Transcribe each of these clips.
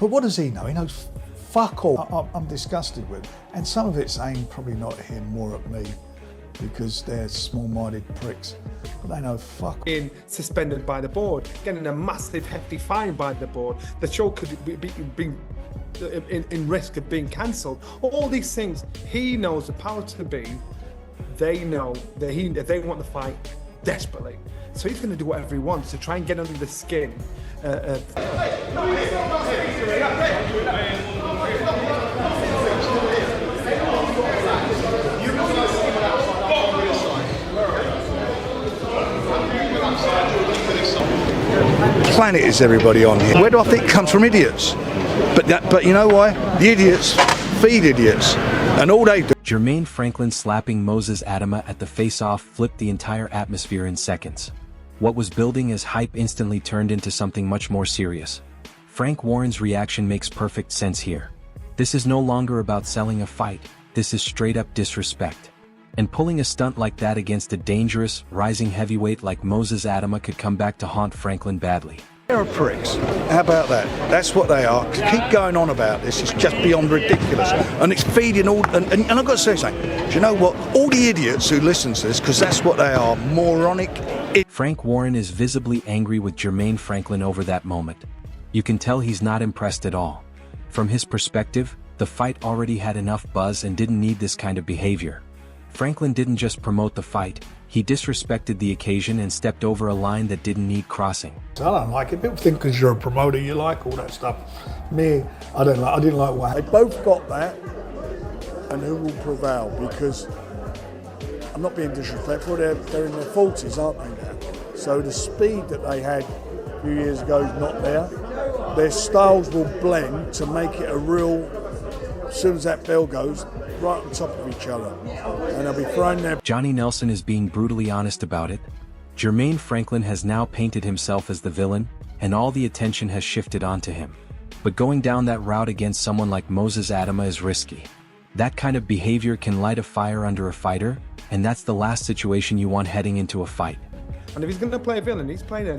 But what does he know? He knows fuck all. I'm disgusted with it. And some of it's aimed probably not at him, more at me, because they're small-minded pricks. But they know fuck. Being suspended by the board, getting a massive hefty fine by the board, the show could be in risk of being cancelled. All these things, he knows the power to be. They know that they want the fight desperately. So he's going to do whatever he wants to try and get under the skin. Planet is everybody on here. Where do I think it comes from? Idiots. But you know why? The idiots feed idiots, and all they do. Jermaine Franklin slapping Moses Adama at the face-off flipped the entire atmosphere in seconds. What was building as hype instantly turned into something much more serious. Frank Warren's reaction makes perfect sense here. This is no longer about selling a fight, this is straight-up disrespect. And pulling a stunt like that against a dangerous, rising heavyweight like Moses Adama could come back to haunt Franklin badly. They're pricks. How about that? That's what they are. Keep going on about this. It's just beyond ridiculous. And it's feeding all... And I've got to say something. Do you know what? All the idiots who listen to this, because that's what they are, moronic... Frank Warren is visibly angry with Jermaine Franklin over that moment. You can tell he's not impressed at all. From his perspective, the fight already had enough buzz and didn't need this kind of behavior. Franklin didn't just promote the fight, he disrespected the occasion and stepped over a line that didn't need crossing. I don't like it. People think because you're a promoter you like all that stuff. Me, I didn't like what. They both got that, and who will prevail? Because I'm not being disrespectful, they're in their 40s, aren't they now? So the speed that they had a few years ago is not there. Their styles will blend to make it a real, as soon as that bell goes, right on top of each other. And they'll be throwing their... Johnny Nelson is being brutally honest about it. Jermaine Franklin has now painted himself as the villain, and all the attention has shifted onto him. But going down that route against someone like Moses Adama is risky. That kind of behavior can light a fire under a fighter, and that's the last situation you want heading into a fight. And if he's going to play a villain, he's playing a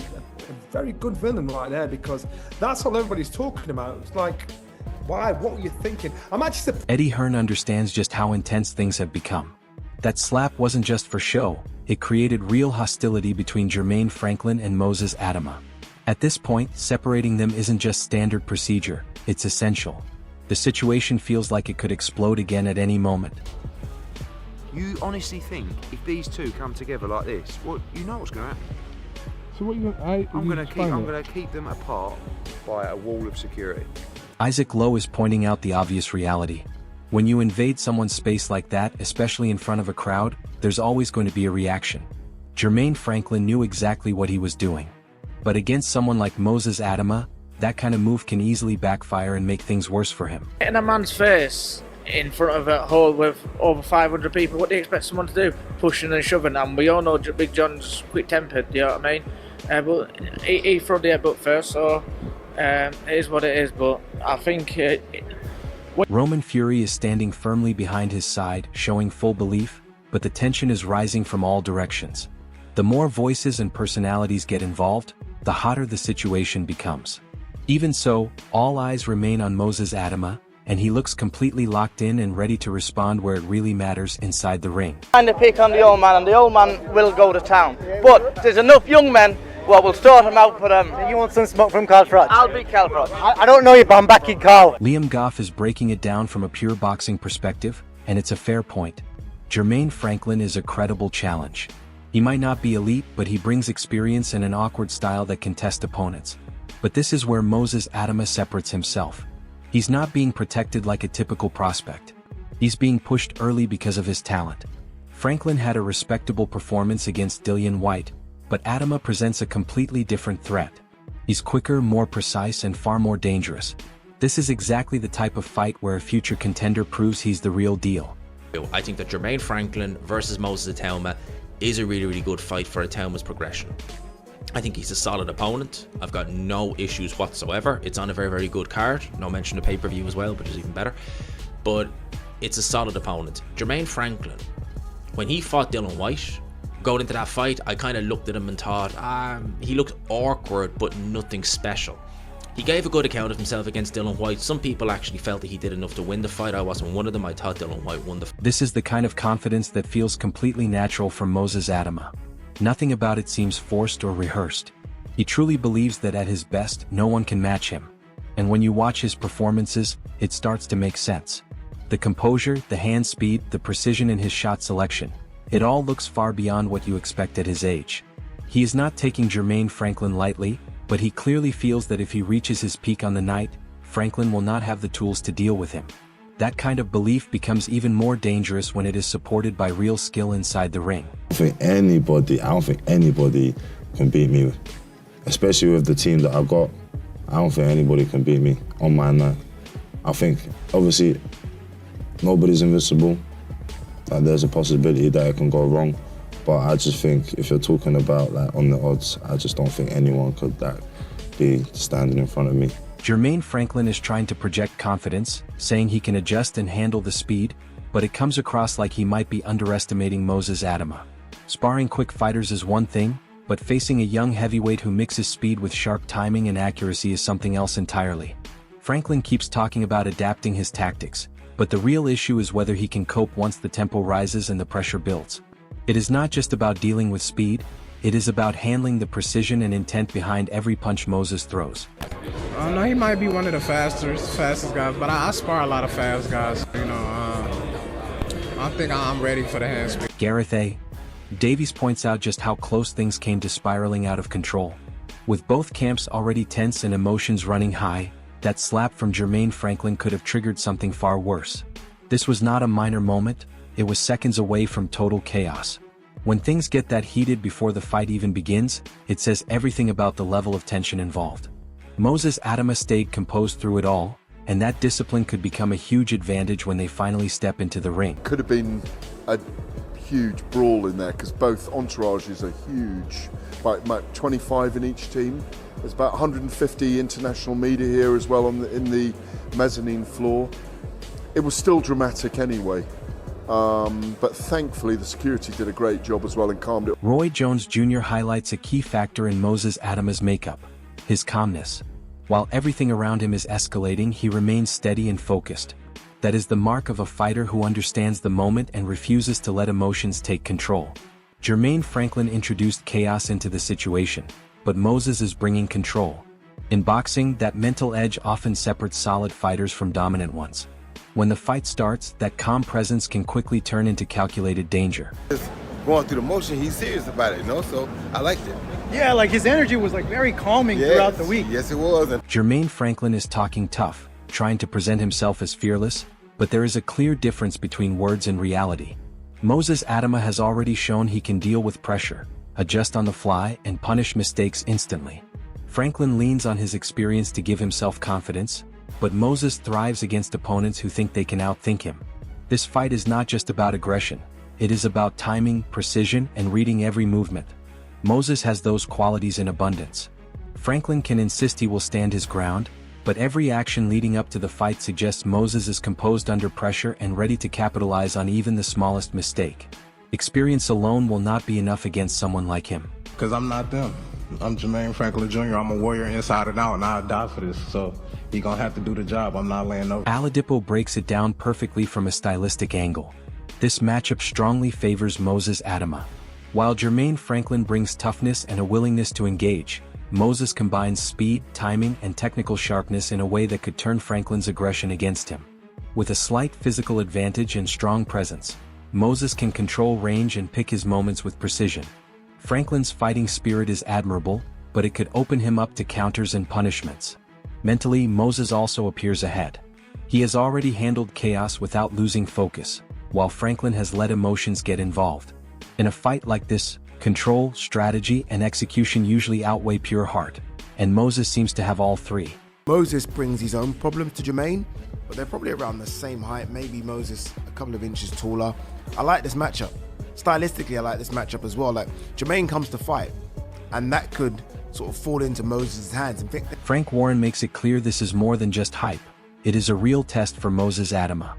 very good villain right there, because that's all everybody's talking about. It's like, why? What were you thinking? I'm actually... Eddie Hearn understands just how intense things have become. That slap wasn't just for show, it created real hostility between Jermaine Franklin and Moses Adama. At this point, separating them isn't just standard procedure, it's essential. The situation feels like it could explode again at any moment. You honestly think if these two come together like this, well, you know what's going to happen? So what I'm going to keep them apart by a wall of security. Isaac Lowe is pointing out the obvious reality. When you invade someone's space like that, especially in front of a crowd, there's always going to be a reaction. Jermaine Franklin knew exactly what he was doing. But against someone like Moses Adama, that kind of move can easily backfire and make things worse for him. In a man's face in front of a hall with over 500 people, what do you expect someone to do? Pushing and shoving, and we all know Big John's quick-tempered, you know what I mean? But he threw the headbutt first, so it is what it is, but I think... Roman Fury is standing firmly behind his side, showing full belief, but the tension is rising from all directions. The more voices and personalities get involved, the hotter the situation becomes. Even so, all eyes remain on Moses Adama, and he looks completely locked in and ready to respond where it really matters inside the ring. Trying to pick on the old man, and the old man will go to town. But there's enough young men who will sort him out for them. You want some smoke from Carl Froch? I'll be Carl Froch. I don't know you, but I'm backing Carl. Liam Goff is breaking it down from a pure boxing perspective, and it's a fair point. Jermaine Franklin is a credible challenge. He might not be elite, but he brings experience and an awkward style that can test opponents. But this is where Moses Adama separates himself. He's not being protected like a typical prospect. He's being pushed early because of his talent. Franklin had a respectable performance against Dillian White, but Adama presents a completely different threat. He's quicker, more precise, and far more dangerous. This is exactly the type of fight where a future contender proves he's the real deal. I think that Jermaine Franklin versus Moses Adama is a really good fight for Adama's progression. I think he's a solid opponent. I've got no issues whatsoever. It's on a very good card. No mention of pay-per-view as well, which is even better. But it's a solid opponent. Jermaine Franklin, when he fought Dillian White, going into that fight, I kind of looked at him and thought, he looked awkward, but nothing special. He gave a good account of himself against Dylan White. Some people actually felt that he did enough to win the fight. I wasn't one of them. I thought Dylan White won the fight. This is the kind of confidence that feels completely natural from Moses Adama. Nothing about it seems forced or rehearsed. He truly believes that at his best, no one can match him. And when you watch his performances, it starts to make sense. The composure, the hand speed, the precision in his shot selection, it all looks far beyond what you expect at his age. He is not taking Jermaine Franklin lightly, but he clearly feels that if he reaches his peak on the night, Franklin will not have the tools to deal with him. That kind of belief becomes even more dangerous when it is supported by real skill inside the ring. I don't think anybody can beat me, especially with the team that I've got. I don't think anybody can beat me on my night. I think, obviously, nobody's invincible. Like, there's a possibility that it can go wrong. But I just think if you're talking about like on the odds, I just don't think anyone could be standing in front of me. Jermaine Franklin is trying to project confidence, saying he can adjust and handle the speed, but it comes across like he might be underestimating Moses Adama. Sparring quick fighters is one thing, but facing a young heavyweight who mixes speed with sharp timing and accuracy is something else entirely. Franklin keeps talking about adapting his tactics, but the real issue is whether he can cope once the tempo rises and the pressure builds. It is not just about dealing with speed, it is about handling the precision and intent behind every punch Moses throws. I know he might be one of the fastest guys, but I spar a lot of fast guys. I think I'm ready for the hand speed. Gareth A. Davies points out just how close things came to spiraling out of control. With both camps already tense and emotions running high, that slap from Jermaine Franklin could have triggered something far worse. This was not a minor moment, it was seconds away from total chaos. When things get that heated before the fight even begins, it says everything about the level of tension involved. Moses Adama stayed composed through it all, and that discipline could become a huge advantage when they finally step into the ring. Could have been a huge brawl in there because both entourages are huge, about 25 in each team. There's about 150 international media here as well in the mezzanine floor. It was still dramatic anyway. But thankfully the security did a great job as well and calmed it. Roy Jones Jr. highlights a key factor in Moses Adama's makeup: his calmness. While everything around him is escalating, he remains steady and focused. That is the mark of a fighter who understands the moment and refuses to let emotions take control. Jermaine Franklin introduced chaos into the situation, but Moses is bringing control. In boxing, that mental edge often separates solid fighters from dominant ones. When the fight starts, that calm presence can quickly turn into calculated danger. Going through the motion, he's serious about it, so I liked it. Yeah, like his energy was like very calming throughout the week. Yes, it was. Jermaine Franklin is talking tough, trying to present himself as fearless, but there is a clear difference between words and reality. Moses Adama has already shown he can deal with pressure, adjust on the fly, and punish mistakes instantly. Franklin leans on his experience to give himself confidence, but Moses thrives against opponents who think they can outthink him. This fight is not just about aggression, it is about timing, precision, and reading every movement. Moses has those qualities in abundance. Franklin can insist he will stand his ground, but every action leading up to the fight suggests Moses is composed under pressure and ready to capitalize on even the smallest mistake. Experience alone will not be enough against someone like him. Because I'm not them. I'm Jermaine Franklin Jr. I'm a warrior inside and out, and I'll die for this. So he's going to have to do the job. I'm not laying over. Aladipo breaks it down perfectly from a stylistic angle. This matchup strongly favors Moses Adama. While Jermaine Franklin brings toughness and a willingness to engage, Moses combines speed, timing, and technical sharpness in a way that could turn Franklin's aggression against him. With a slight physical advantage and strong presence, Moses can control range and pick his moments with precision. Franklin's fighting spirit is admirable, but it could open him up to counters and punishments. Mentally, Moses also appears ahead. He has already handled chaos without losing focus, while Franklin has let emotions get involved. In a fight like this, control, strategy, and execution usually outweigh pure heart, and Moses seems to have all three. Moses brings his own problems to Jermaine, but they're probably around the same height, maybe Moses a couple of inches taller. I like this matchup. Stylistically, I like this matchup as well. Like, Jermaine comes to fight, and that could sort of fall into Moses' hands. And Frank Warren makes it clear this is more than just hype. It is a real test for Moses Adama.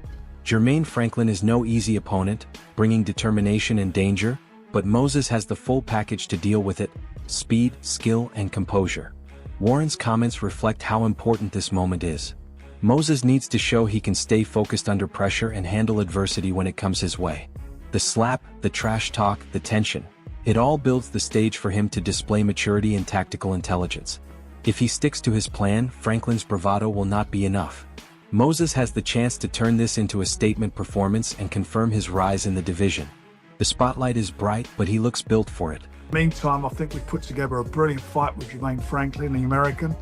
Jermaine Franklin is no easy opponent, bringing determination and danger, but Moses has the full package to deal with it: speed, skill, and composure. Warren's comments reflect how important this moment is. Moses needs to show he can stay focused under pressure and handle adversity when it comes his way. The slap, the trash talk, the tension. It all builds the stage for him to display maturity and tactical intelligence. If he sticks to his plan, Franklin's bravado will not be enough. Moses has the chance to turn this into a statement performance and confirm his rise in the division. The spotlight is bright, but he looks built for it. Meantime, I think we put together a brilliant fight with Jermaine Franklin, the American.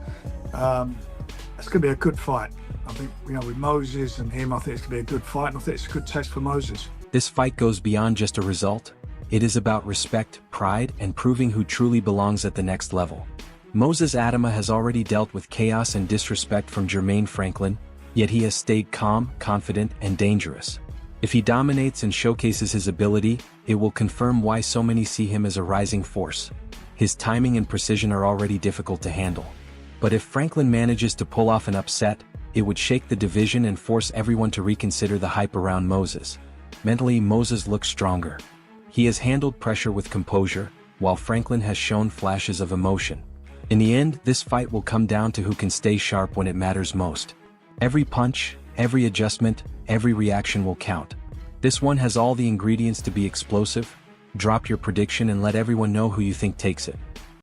It's going to be a good fight. I think, with Moses and him, I think it's going to be a good fight, and I think it's a good test for Moses. This fight goes beyond just a result. It is about respect, pride, and proving who truly belongs at the next level. Moses Adama has already dealt with chaos and disrespect from Jermaine Franklin, yet he has stayed calm, confident, and dangerous. If he dominates and showcases his ability, it will confirm why so many see him as a rising force. His timing and precision are already difficult to handle. But if Franklin manages to pull off an upset, it would shake the division and force everyone to reconsider the hype around Moses. Mentally, Moses looks stronger. He has handled pressure with composure, while Franklin has shown flashes of emotion. In the end, this fight will come down to who can stay sharp when it matters most. Every punch, every adjustment, every reaction will count. This one has all the ingredients to be explosive. Drop your prediction and let everyone know who you think takes it.